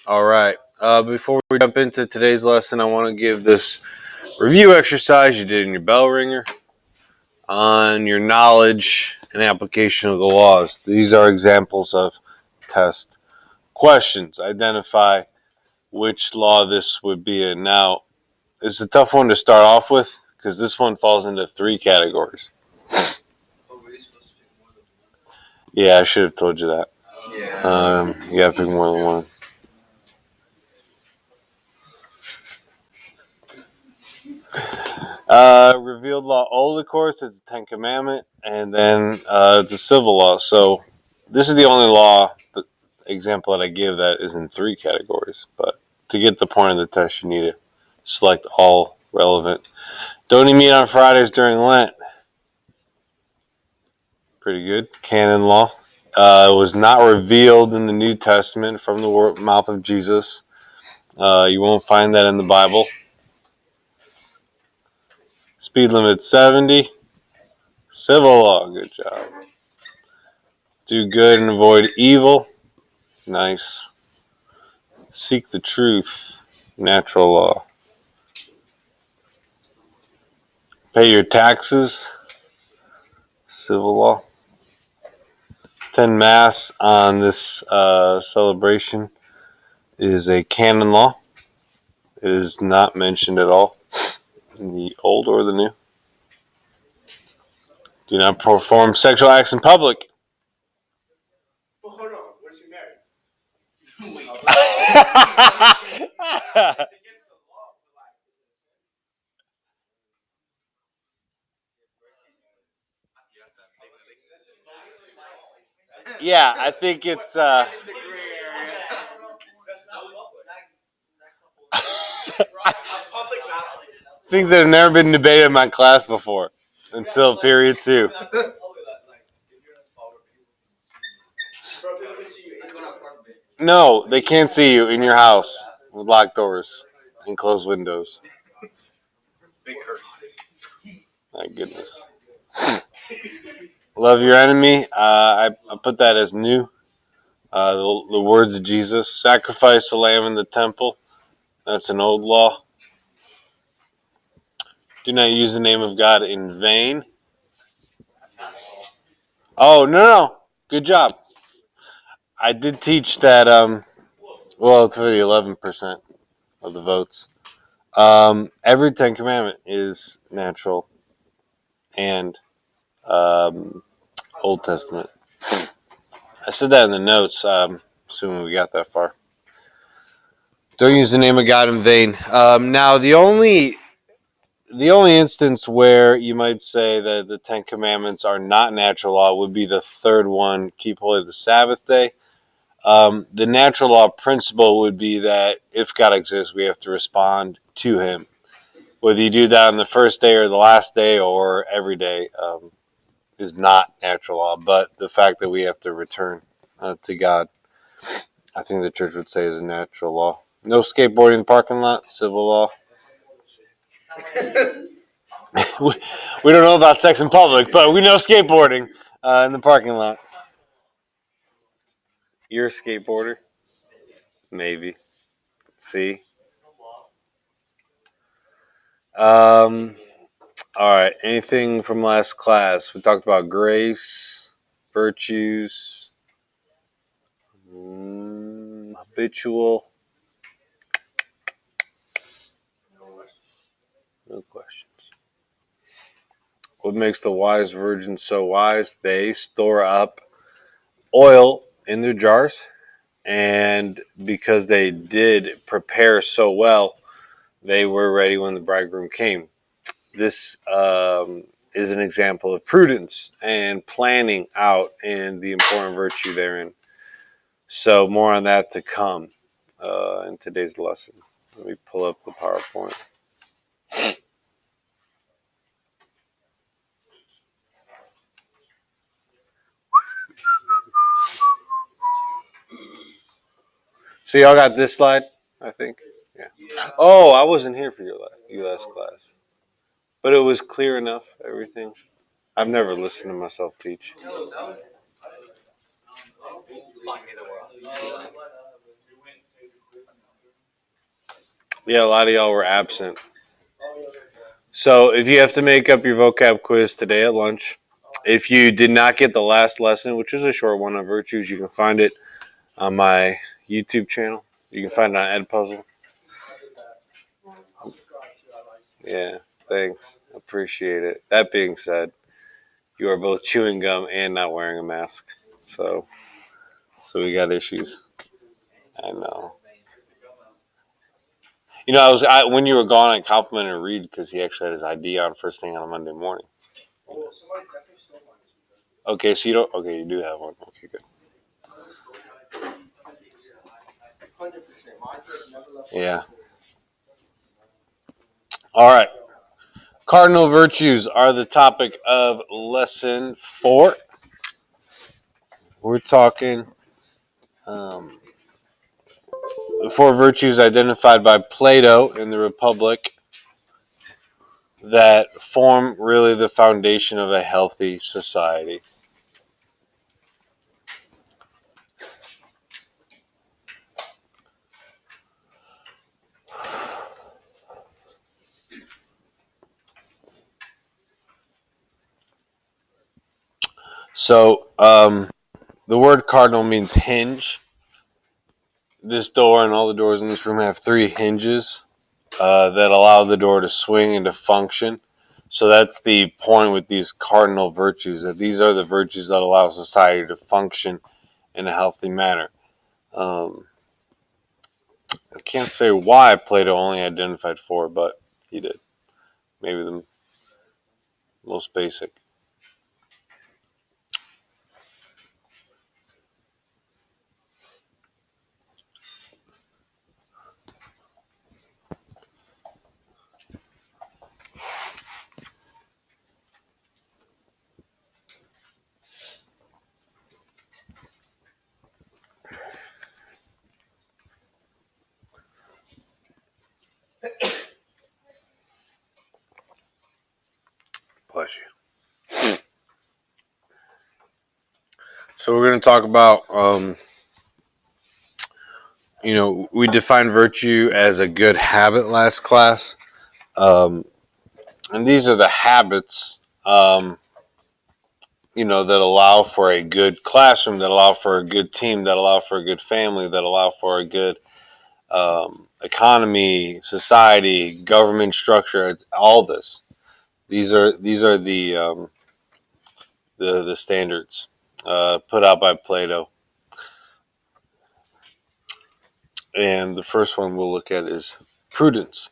All right. Before we jump into today's lesson, I want to give this review exercise you did in your bell ringer on your knowledge and application of the laws. These are examples of test questions. Identify which law this would be in. Now, it's a tough one to start off with because this one falls into three categories. Yeah, I should have told you that. You have to pick more than one. Revealed law old, of course, it's the Ten Commandment, and then it's a civil law. So this is the only law example that I give that is in three categories. But to get the point of the test, you need to select all relevant. Don't eat meat on Fridays during Lent. Pretty good. Canon law. It was not revealed in the New Testament from the mouth of Jesus. You won't find that in the Bible. Speed limit 70. Civil law. Good job. Do good and avoid evil. Nice. Seek the truth. Natural law. Pay your taxes. Civil law. Attend Mass on this celebration is a canon law. It is not mentioned at all in the Old or the New. Do not perform sexual acts in public. Well, hold on. What is she married? Yeah, I think it's things that have never been debated in my class before until period 2. No, they can't see you in your house with locked doors and closed windows. My goodness. Love your enemy. I put that as new. The words of Jesus. Sacrifice the lamb in the temple. That's an old law. Do not use the name of God in vain. Oh, no. Good job. I did teach that, well, it's for the 11% of the votes. Every Ten Commandment is natural and Old Testament. I said that in the notes, assuming we got that far. Don't use the name of God in vain. Now, the only instance where you might say that the Ten Commandments are not natural law would be the third one, keep holy the Sabbath day. The natural law principle would be that if God exists, we have to respond to him. Whether you do that on the first day or the last day or every day is not natural law. But the fact that we have to return to God, I think the church would say is a natural law. No skateboarding in the parking lot, civil law. We don't know about sex in public, but we know skateboarding in the parking lot. You're a skateboarder? Maybe. See? All right. Anything from last class? We talked about grace, virtues, habitual. No questions. What makes the wise virgins so wise? They store up oil in their jars, and because they did prepare so well, they were ready when the bridegroom came. This is an example of prudence and planning out and the important virtue therein. So more on that to come in today's lesson. Let me pull up the PowerPoint. So y'all got this slide, I think? Yeah. Oh, I wasn't here for your last class. But it was clear enough, everything. I've never listened to myself teach. Yeah, a lot of y'all were absent. So if you have to make up your vocab quiz today at lunch, if you did not get the last lesson, which is a short one on virtues, you can find it on my YouTube channel. You can find it on Edpuzzle. Yeah, thanks. Appreciate it. That being said, you are both chewing gum and not wearing a mask. So we got issues. I know. You know, when you were gone, I complimented Reed because he actually had his ID on first thing on a Monday morning. Okay, so you don't. Okay, you do have one. Okay, good. Yeah. All right. Cardinal virtues are the topic of lesson 4. We're talking um, the 4 virtues identified by Plato in the Republic that form really the foundation of a healthy society. So, the word cardinal means hinge. This door and all the doors in this room have 3 hinges that allow the door to swing and to function. So that's the point with these cardinal virtues, that these are the virtues that allow society to function in a healthy manner. I can't say why Plato only identified 4, but he did. Maybe the most basic. Bless you. So we're going to talk about, we defined virtue as a good habit last class. Um, and these are the habits, that allow for a good classroom, that allow for a good team, that allow for a good family, that allow for a good economy, society, government structure, all this. These are the standards put out by Plato. And the first one we'll look at is prudence.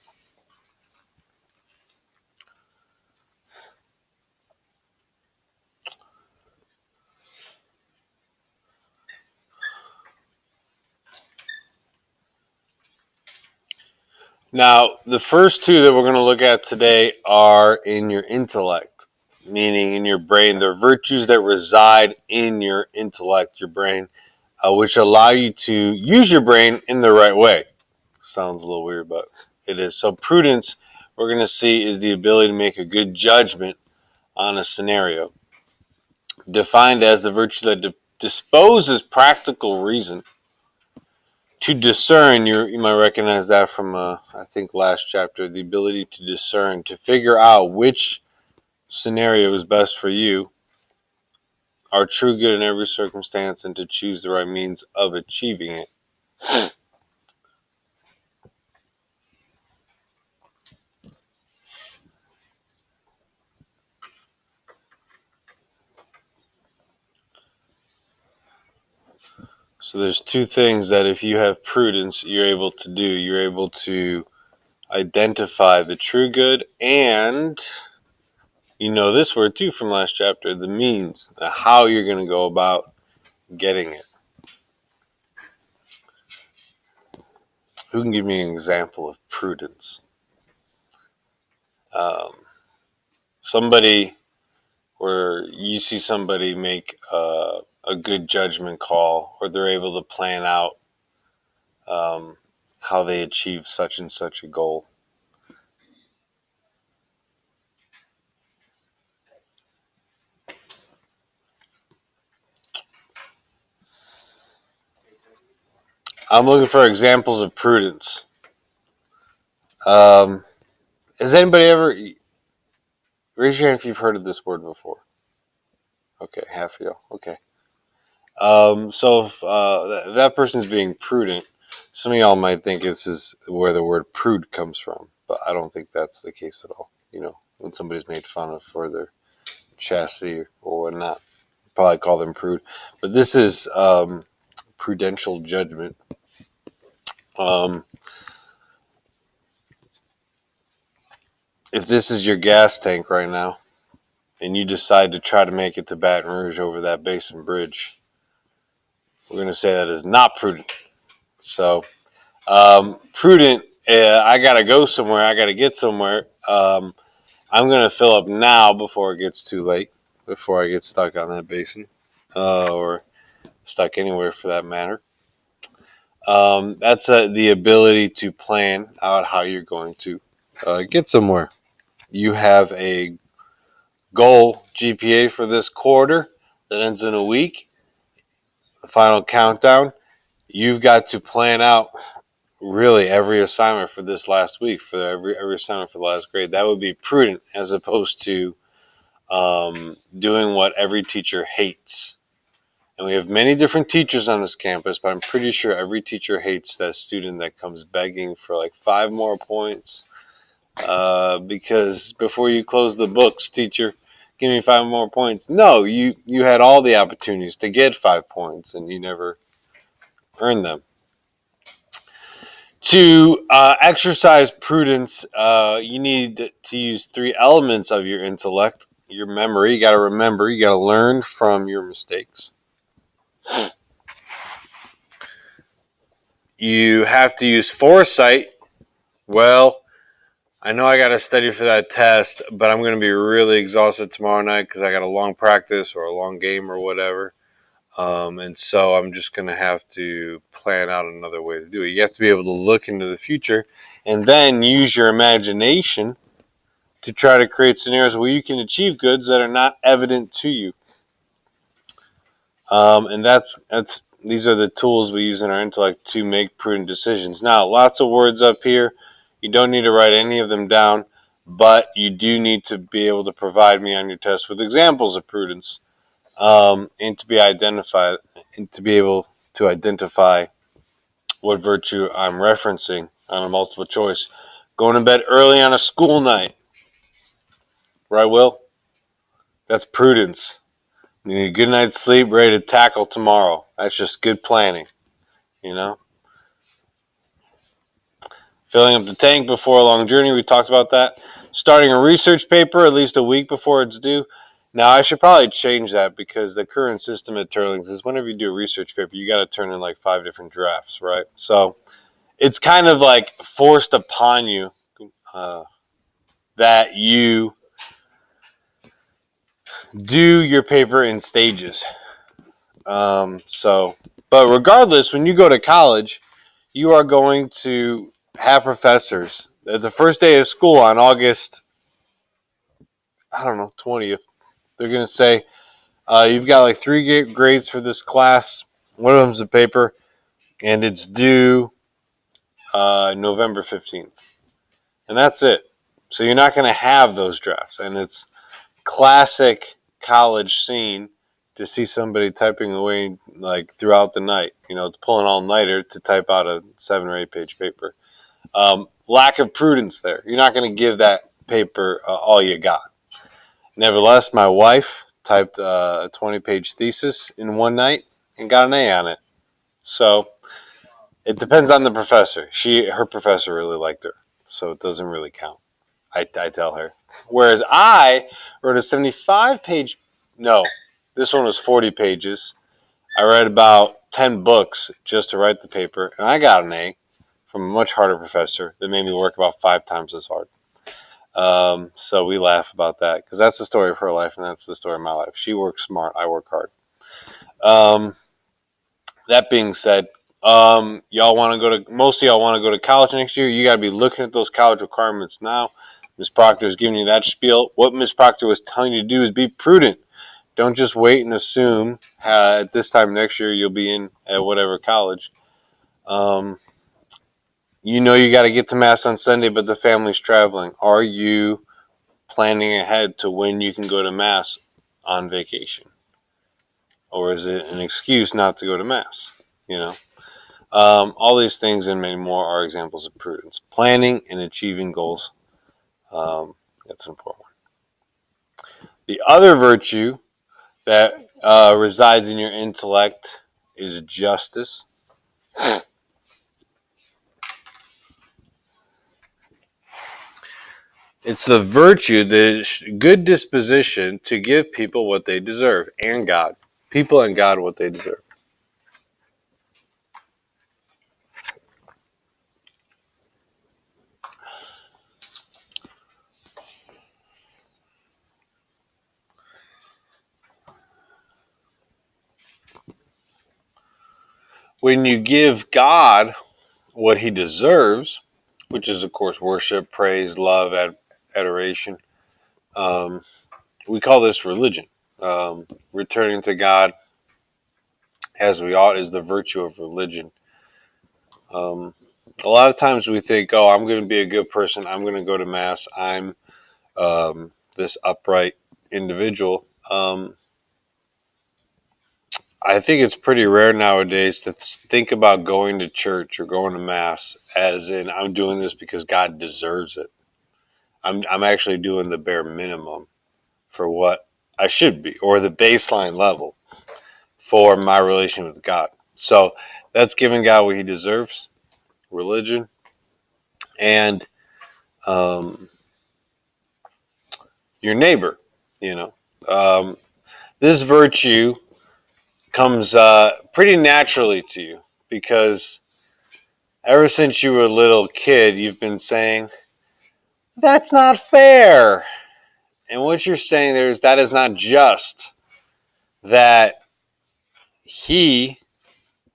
Now, the first 2 that we're going to look at today are in your intellect, meaning in your brain. They're virtues that reside in your intellect, your brain, which allow you to use your brain in the right way. Sounds a little weird, but it is. So prudence, we're going to see, is the ability to make a good judgment on a scenario, defined as the virtue that disposes practical reason to discern. You might recognize that from, I think, last chapter, the ability to discern, to figure out which scenario is best for you, are true good in every circumstance, and to choose the right means of achieving it. So there's 2 things that if you have prudence, you're able to do. You're able to identify the true good, and this word too from last chapter, the means, how you're going to go about getting it. Who can give me an example of prudence? Um, somebody where you see somebody make a good judgment call, or they're able to plan out how they achieve such and such a goal. I'm looking for examples of prudence. Has anybody ever raise your hand if you've heard of this word before? Okay, half of you. Okay. So if that person's being prudent, some of y'all might think this is where the word prude comes from, but I don't think that's the case at all. When somebody's made fun of for their chastity or whatnot, probably call them prude. But this is prudential judgment. Um, if this is your gas tank right now, and you decide to try to make it to Baton Rouge over that Basin Bridge, we're going to say that is not prudent. So, prudent, I got to go somewhere. I got to get somewhere. I'm going to fill up now before it gets too late, before I get stuck on that basin or stuck anywhere for that matter. That's the ability to plan out how you're going to get somewhere. You have a goal GPA for this quarter that ends in a week, the final countdown. You've got to plan out really every assignment for this last week, for every assignment for the last grade. That would be prudent as opposed to doing what every teacher hates. And we have many different teachers on this campus, but I'm pretty sure every teacher hates that student that comes begging for like 5 more points. Because before you close the books, teacher, give me 5 more points. No, you had all the opportunities to get 5 points, and you never earned them. To exercise prudence, you need to use 3 elements of your intellect. Your memory, you got to remember, you got to learn from your mistakes. You have to use foresight. Well, I know I got to study for that test, but I'm going to be really exhausted tomorrow night because I got a long practice or a long game or whatever. And so I'm just going to have to plan out another way to do it. You have to be able to look into the future and then use your imagination to try to create scenarios where you can achieve goods that are not evident to you. And these are the tools we use in our intellect to make prudent decisions. Now, lots of words up here. You don't need to write any of them down, but you do need to be able to provide me on your test with examples of prudence, and to be able to identify what virtue I'm referencing on a multiple choice. Going to bed early on a school night, right, Will? That's prudence. You need a good night's sleep, ready to tackle tomorrow. That's just good planning, you know? Filling up the tank before a long journey, we talked about that. Starting a research paper at least a week before it's due. Now, I should probably change that because the current system at Turling's is whenever you do a research paper, you got to turn in like 5 different drafts, right? So it's kind of like forced upon you that you do your paper in stages. But regardless, when you go to college, you are going to have professors. The first day of school on August, I don't know, 20th, they're going to say, you've got like 3 grades for this class. One of them's a paper, and it's due November 15th. And that's it. So you're not going to have those drafts. And it's classic college scene to see somebody typing away like throughout the night. It's pulling all-nighter to type out a 7 or 8 page paper. Lack of prudence there. You're not going to give that paper all you got. Nevertheless, my wife typed a 20-page thesis in one night and got an A on it. So it depends on the professor. Her professor really liked her, so it doesn't really count. I tell her. Whereas I wrote a 75-page. No, this one was 40 pages. I read about 10 books just to write the paper, and I got an A from a much harder professor that made me work about 5 times as hard. So we laugh about that because that's the story of her life, and that's the story of my life. She works smart. I work hard. That being said, most of y'all want to go to college next year. You got to be looking at those college requirements now. Ms. Proctor is giving you that spiel. What Ms. Proctor was telling you to do is be prudent. Don't just wait and assume at this time next year you'll be in at whatever college. You know you got to get to Mass on Sunday, but the family's traveling. Are you planning ahead to when you can go to Mass on vacation? Or is it an excuse not to go to Mass? You know, all these things and many more are examples of prudence. Planning and achieving goals. That's an important one. The other virtue that resides in your intellect is justice. It's the virtue, the good disposition to give people what they deserve, and God. People and God what they deserve. When you give God what he deserves, which is, of course, worship, praise, love, adoration, um, we call this religion. Returning to God as we ought is the virtue of religion. Um, a lot of times we think, oh, I'm going to be a good person. I'm going to go to Mass. I'm this upright individual. I think it's pretty rare nowadays to think about going to church or going to Mass as in, I'm doing this because God deserves it. I'm actually doing the bare minimum for what I should be, or the baseline level for my relation with God. So that's giving God what he deserves, religion, and um, your neighbor. You know, this virtue comes pretty naturally to you because ever since you were a little kid, you've been saying, that's not fair. And what you're saying there is that is not just that he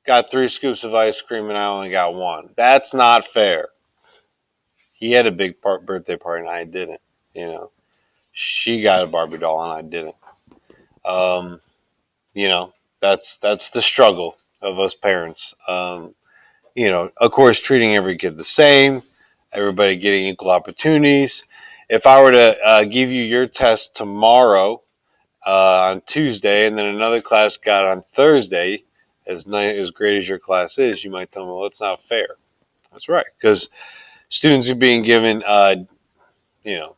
got 3 scoops of ice cream and I only got 1. That's not fair. He had a big birthday party and I didn't. You know, she got a Barbie doll and I didn't. Um, you know, that's the struggle of us parents. You know, of course, treating every kid the same, everybody getting equal opportunities. If I were to give you your test tomorrow on Tuesday, and then another class got on Thursday, as great as your class is, you might tell me, well, it's not fair. That's right, because students are being given, you know,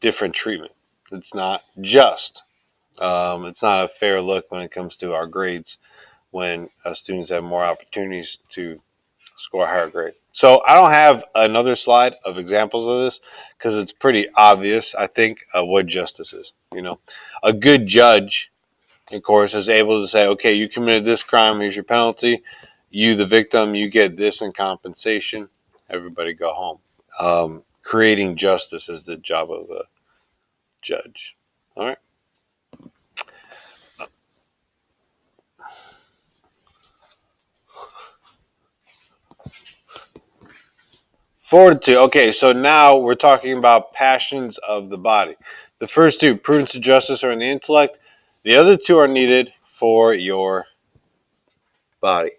different treatment. It's not just. It's not a fair look when it comes to our grades when students have more opportunities to score a higher grade. So I don't have another slide of examples of this because it's pretty obvious, I think, what justice is. You know, a good judge, of course, is able to say, okay, you committed this crime, here's your penalty. You, the victim, you get this in compensation. Everybody go home. Creating justice is the job of a judge. All right. Fortitude. Okay, so now we're talking about passions of the body. The first two, prudence and justice, are in the intellect. The other two are needed for your body.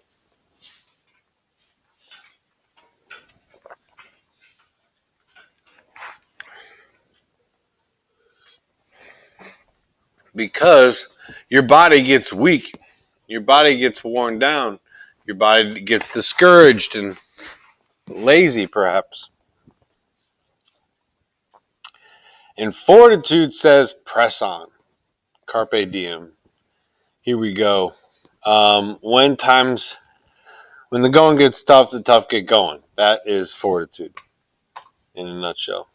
Because your body gets weak, your body gets worn down, your body gets discouraged and lazy, perhaps. And fortitude says, press on. Carpe diem. Here we go. When the going gets tough, the tough get going. That is fortitude in a nutshell.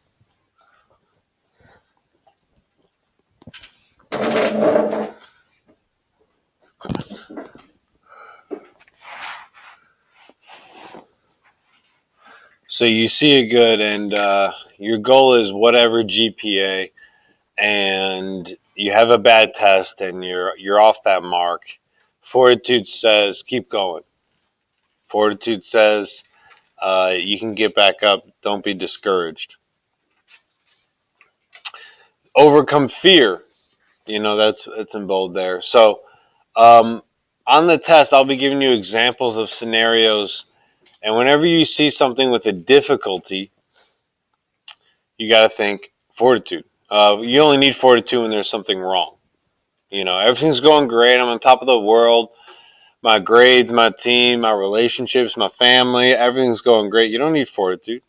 So you see it good, and your goal is whatever GPA, and you have a bad test, and you're off that mark. Fortitude says keep going. Fortitude says you can get back up. Don't be discouraged. Overcome fear. You know it's in bold there. So um, on the test, I'll be giving you examples of scenarios And whenever you see something with a difficulty, you got to think fortitude. You only need fortitude when there's something wrong. Everything's going great. I'm on top of the world. My grades, my team, my relationships, my family, everything's going great. You don't need fortitude.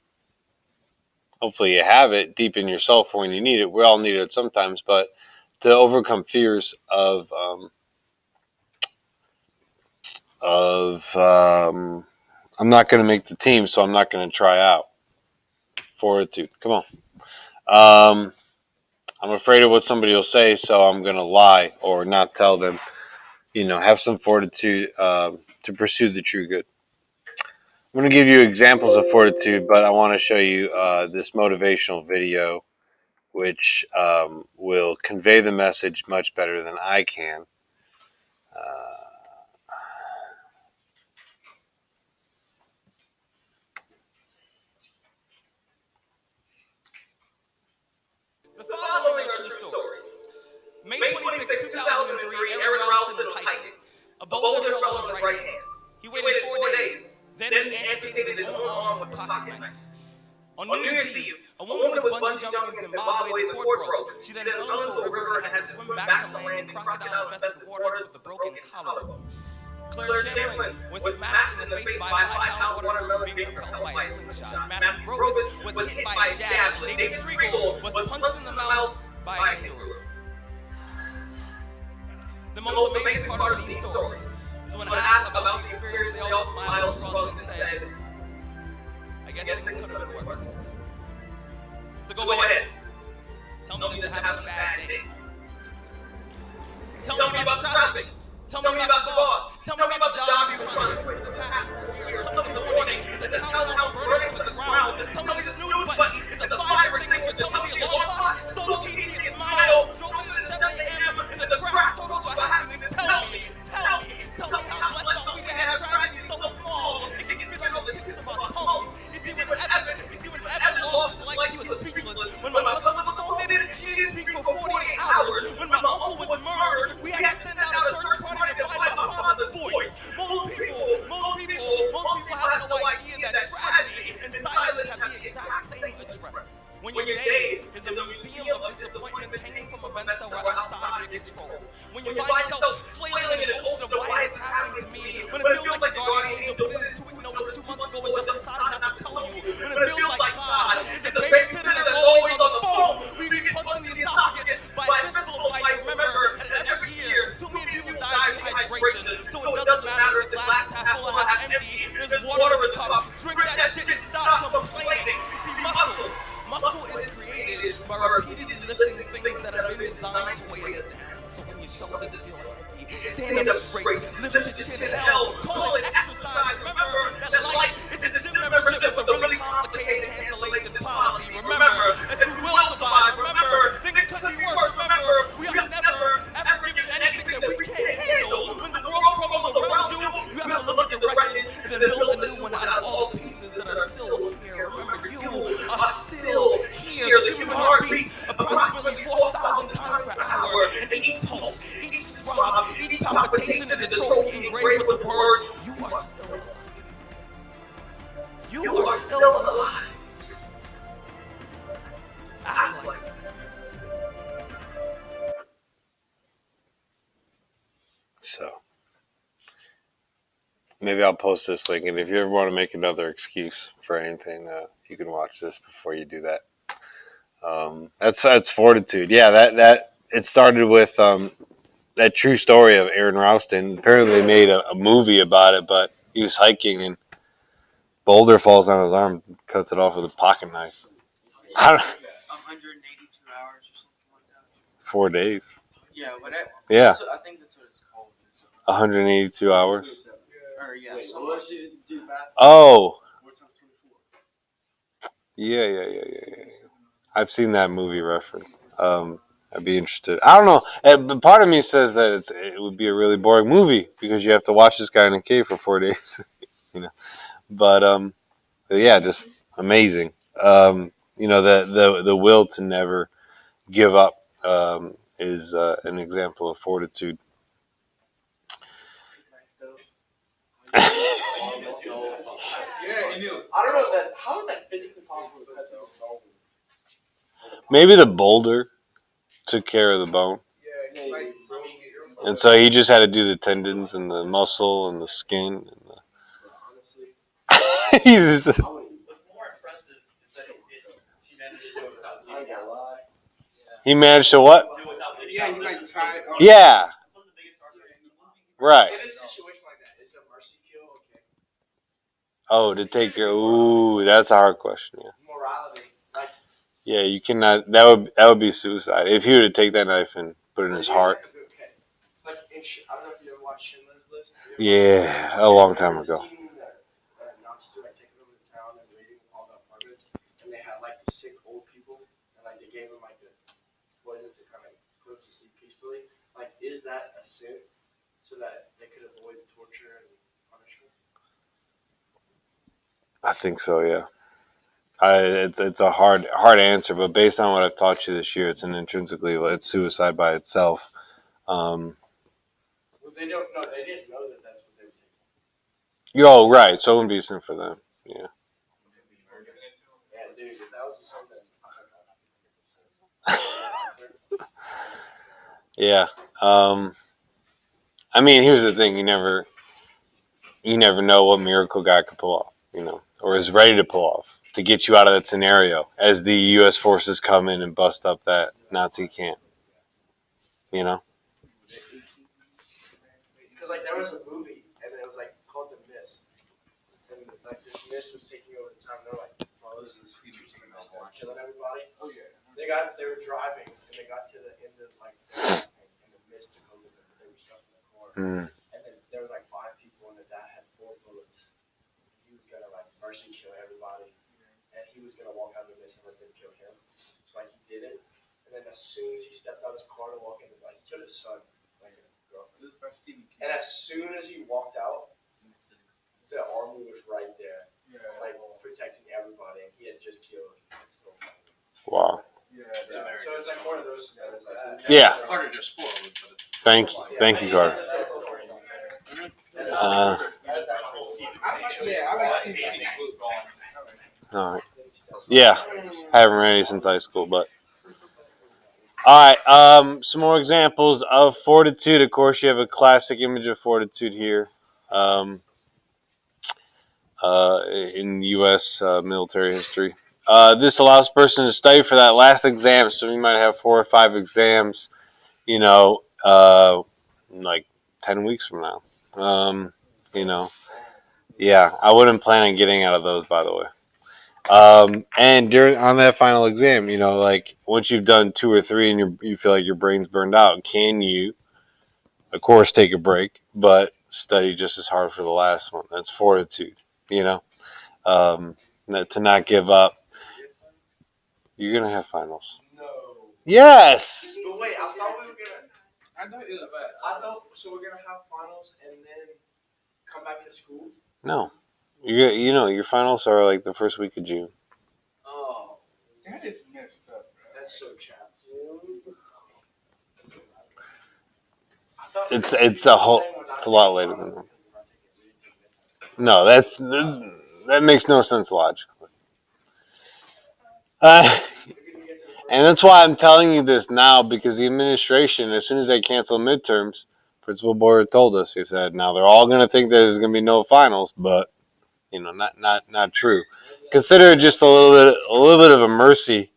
Hopefully you have it deep in yourself for when you need it. We all need it sometimes, but to overcome fears of I'm not going to make the team, so I'm not going to try out. Fortitude. Come on. I'm afraid of what somebody will say, so I'm going to lie or not tell them. Have some fortitude to pursue the true good. I'm going to give you examples of fortitude, but I want to show you this motivational video, which will convey the message much better than I can. The following are true stories. May 26, 2003, Aaron Ralston was hiking. A boulder fell on his right hand. He waited 4 days. Then he amputated his own arm with a pocket knife. On New Year's Eve, a woman was bungee jumping in Zimbabwe. The cord broke. She then fell into a river and had to swim back to land in crocodile-infested waters with a broken collarbone. Claire Chamberlain was smashed in the face by a 5-pound watermelon being propelled by a slingshot. Matthew Brogus was hit by a javelin. David Striegel was punched in the mouth by a kangaroo. The most amazing part of these stories is when asked about the experience, they all smiled, shrugged, and said, I guess things could have been worse. So go ahead. Tell me that you're having a bad day. Tell me about the traffic. Tell me about your boss. Tell me about the job you're trying to quit for the past 4 years. Tell me the morning is a townhouse burning to the ground. Tell me the snooze button is a fire extinguisher. Tell me the alarm clock stole the keys to your smile. Drove in at 7 a.m. in the crash totaled your happiness. Tell me how blessed are we to have tragedy so small it can fit on the tips of our tongues. You see, when Evan lost his life, he was speechless. When my mother was assaulted, she didn't speak for 48 hours. When my uncle was murdered, we had to send out a search party to find my father's voice. Most people have no idea that tragedy and silence have the exact same address. When your day is a museum of disappointments hanging from events that were outside of your control. When you find yourself flailing in an ocean of why is happening to me. When it feels like a guardian angel put in his 2-week notice 2 months ago and just decided not to tell you. When it feels like God is a babysitter that's always on the phone. We get punched in the esophagus by a fistful of light. Remember that every year 2 million people die of dehydration. So it doesn't matter if the glass is half full or half empty. There's water in the cup. Drink that shit and stop complaining. You see, muscle is created by repeatedly lifting things that have been designed to weigh us down. So when your shoulders feel heavy, stand up straight, lift your chin and hell, call it exercise. Remember that life is a gym membership with a really complicated cancellation policy. Remember that you will survive. Remember, things could be worse. Remember, we are never, ever given anything that we can't handle. When the world crumbles around you, you have to look at the wreckage and then build a new one out of all the pieces that are still here. Remember, you are still here. The human heart beats approximately 4,000 times per hour, and each pulse, each throb, each palpitation is a trophy engraved with the words, you are still alive. You are still alive. Act like it. So maybe I'll post this link, and if you ever want to make another excuse for anything, you can watch this before you do that. That's fortitude. Yeah, that it started with that true story of Aaron Ralston. Apparently, they made a movie about it, but he was hiking and boulder falls on his arm, cuts it off with a pocket knife. 182 hours or something like that. 4 days. Yeah, whatever. Yeah. So I think that's what it's called. 182 hours. Or yeah. Oh. Yeah. I've seen that movie referenced. I'd be interested. I don't know. But part of me says that it would be a really boring movie because you have to watch this guy in a cave for 4 days. But yeah, just amazing. The will to never give up is an example of fortitude. I don't know that. How is that physically possible to cut through a bone? Maybe the boulder took care of the bone. And so he just had to do the tendons and the muscle and the skin. And Honestly, the... He's just... What's more impressive is that he managed to do it without bleeding out. He managed to what? Do it without bleeding Yeah, out. he like tied. Yeah. That's one of the biggest arguments in the movie. Right. in a situation like that, is a mercy kill okay? Oh, to take care. Ooh, that's a hard question. Yeah. Morality, like. Yeah, you cannot. That would be suicide if he were to take that knife and put it in his heart. Okay. It's like I don't know if you ever watched Schindler's List. Yeah, a long time ago. Nazis were like taking over the town and raiding all the apartments, and they had like the sick old people, and like they gave them like the poison to kind of go to sleep peacefully. Like, is that a sin, so that they could avoid torture and punishment? I think so. Yeah. It's a hard answer, but based on what I've taught you this year, it's it's suicide by itself. Well, they don't know. They didn't know that that's what they were taking. Yo, right. So it wouldn't be a sin for them. Yeah. Yeah, dude, if that was something. Yeah. I mean, here's the thing: you never know what miracle God could pull off, or is ready to pull off to get you out of that scenario as the U.S. forces come in and bust up that Nazi camp. Because like there was a movie and it was like called The Mist, and like this mist was taking over the town. They're like, "Oh, this is killing everybody." Oh yeah. They were driving and they got to the end of like and the mist took over them. They were stuck in the car, and then there was like 5 people and the dad had 4 bullets. He was gonna like mercy kill everybody, and he was gonna walk out of the mist and let them kill him. So like he did it, and then as soon as he stepped out of his car to walk in, like he killed his son. And as soon as he walked out, the army was right there, like protecting everybody, and he had just killed. Wow. So it's like one of those. Yeah. Harder to spoil it, but it's. Thank you, Carter. All right. Yeah, haven't read any since high school, but all right. Some more examples of fortitude. Of course, you have a classic image of fortitude here, in U.S. Military history. This allows a person to study for that last exam. So you might have 4 or 5 exams, like 10 weeks from now. Yeah, I wouldn't plan on getting out of those, by the way. And on that final exam, like once you've done 2 or 3 and you feel like your brain's burned out, can you, of course, take a break, but study just as hard for the last one? That's fortitude, to not give up. You're gonna have finals. No. Yes. But wait, I thought we were gonna. I know it was. I thought so. We're gonna have finals and then come back to school. No. Your finals are like the first week of June. Oh, That is messed up, bro. that's so chapped. It's a lot later than that. No, that makes no sense logically. And that's why I'm telling you this now, because the administration, as soon as they cancel midterms, Principal Boyer told us, he said, now they're all going to think there's going to be no finals, but not true. Consider it just a little bit of a mercy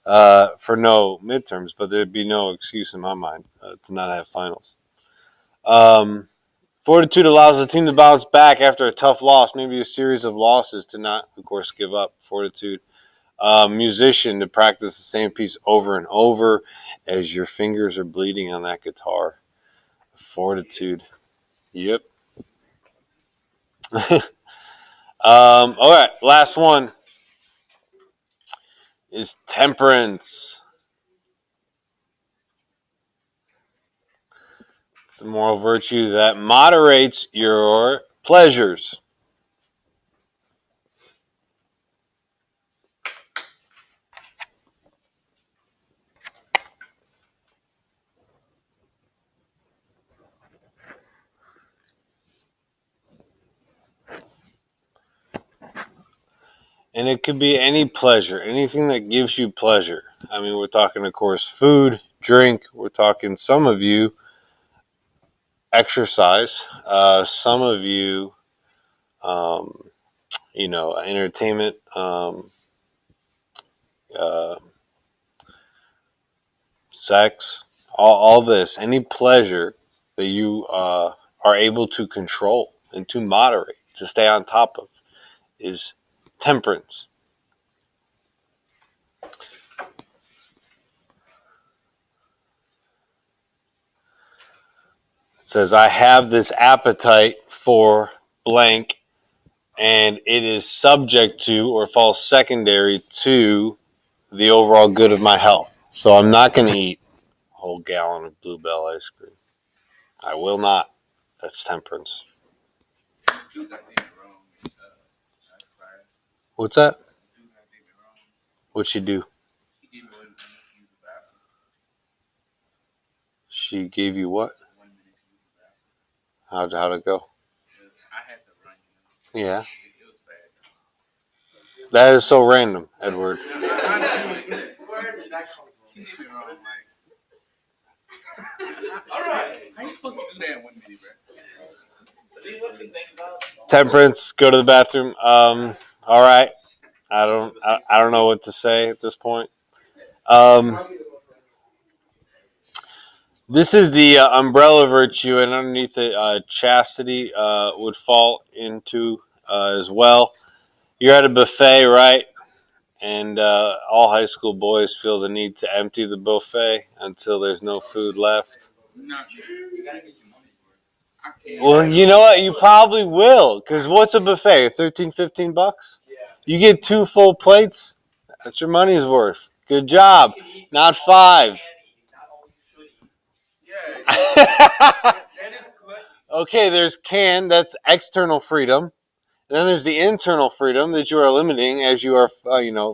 for no midterms, but there'd be no excuse in my mind to not have finals. Fortitude allows the team to bounce back after a tough loss, maybe a series of losses, to not, of course, give up. Fortitude. Musician, to practice the same piece over and over as your fingers are bleeding on that guitar. Fortitude. Yep. All right, last one is temperance. It's a moral virtue that moderates your pleasures. And it could be any pleasure, anything that gives you pleasure. I mean, we're talking, of course, food, drink. We're talking, some of you, exercise. Some of you, um, entertainment, uh, sex, all this, any pleasure that you are able to control and to moderate, to stay on top of, is temperance. It says, I have this appetite for blank, and it is subject to or falls secondary to the overall good of my health. So I'm not going to eat a whole gallon of Bluebell ice cream. I will not. That's temperance. Dude got David wrong in last class. What's that? Dude got David wrong. What'd she do? He gave me 1 minute to use the bathroom. She gave you what? 1 minute to use the bathroom. How'd it go? I had to run, Yeah. It was bad. That is so random, Edward. Where did that come from? He did me wrong, like. All right. How you supposed to do that in 1 minute, bro? So these what you think about? Temperance, go to the bathroom. All right. I don't know what to say at this point. This is the umbrella virtue, and underneath it, chastity would fall into as well. You're at a buffet, right? And all high school boys feel the need to empty the buffet until there's no food left. Not true. You gotta get your money for it. I can't. Well, you know what? You probably will, because what's a buffet? 13, 15 bucks? Yeah. You get 2 full plates, that's your money's worth. Good job. Not 5. Yeah. That is good. Okay, there's that's external freedom. And then there's the internal freedom that you are limiting as you are,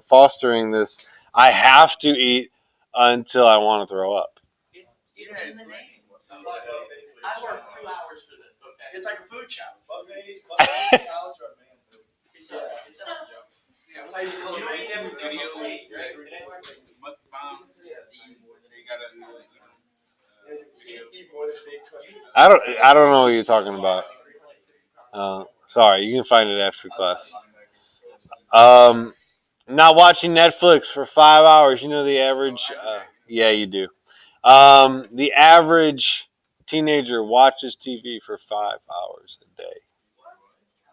fostering this. I have to eat until I want to throw up. It's in the name. I worked 2 hours for this. Okay. It's like a food challenge. Buffet challenge or man food. Yeah, it's like YouTube videos, mukbangs. They gotta, I don't know what you're talking about. Sorry, you can find it after class. Not watching Netflix for 5 hours. You know the average. Yeah, you do. The average teenager watches TV for 5 hours a day.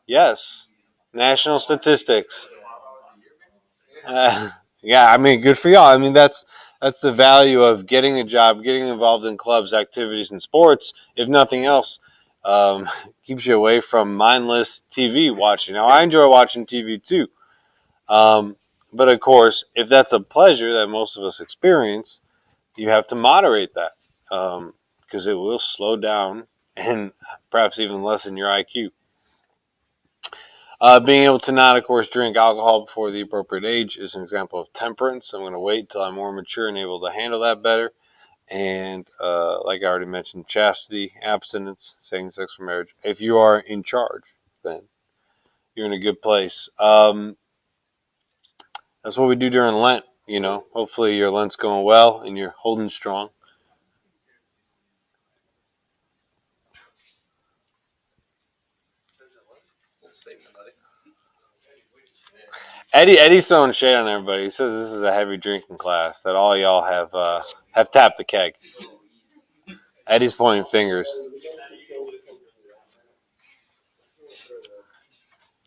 Yes, national statistics. Yeah, I mean, good for y'all. I mean, that's the value of getting a job, getting involved in clubs, activities, and sports. If nothing else, keeps you away from mindless TV watching. Now, I enjoy watching TV too, but of course, if that's a pleasure that most of us experience, you have to moderate that because it will slow down and perhaps even lessen your IQ. Being able to not, of course, drink alcohol before the appropriate age is an example of temperance. I'm going to wait until I'm more mature and able to handle that better. And like I already mentioned, chastity, abstinence, saving sex for marriage. If you are in charge, then you're in a good place. That's what we do during Lent. Hopefully your Lent's going well and you're holding strong. Eddie's throwing shade on everybody. He says this is a heavy drinking class. That all y'all have tapped the keg. Eddie's pointing fingers.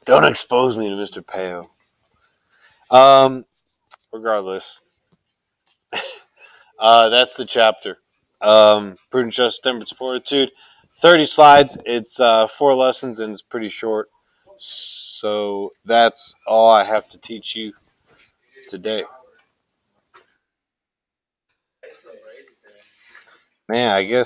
Don't expose me to Mr. Peo. Regardless, that's the chapter. Prudent justice, temperance, fortitude. 30 slides. It's 4 lessons and it's pretty short. So that's all I have to teach you today. Man, I guess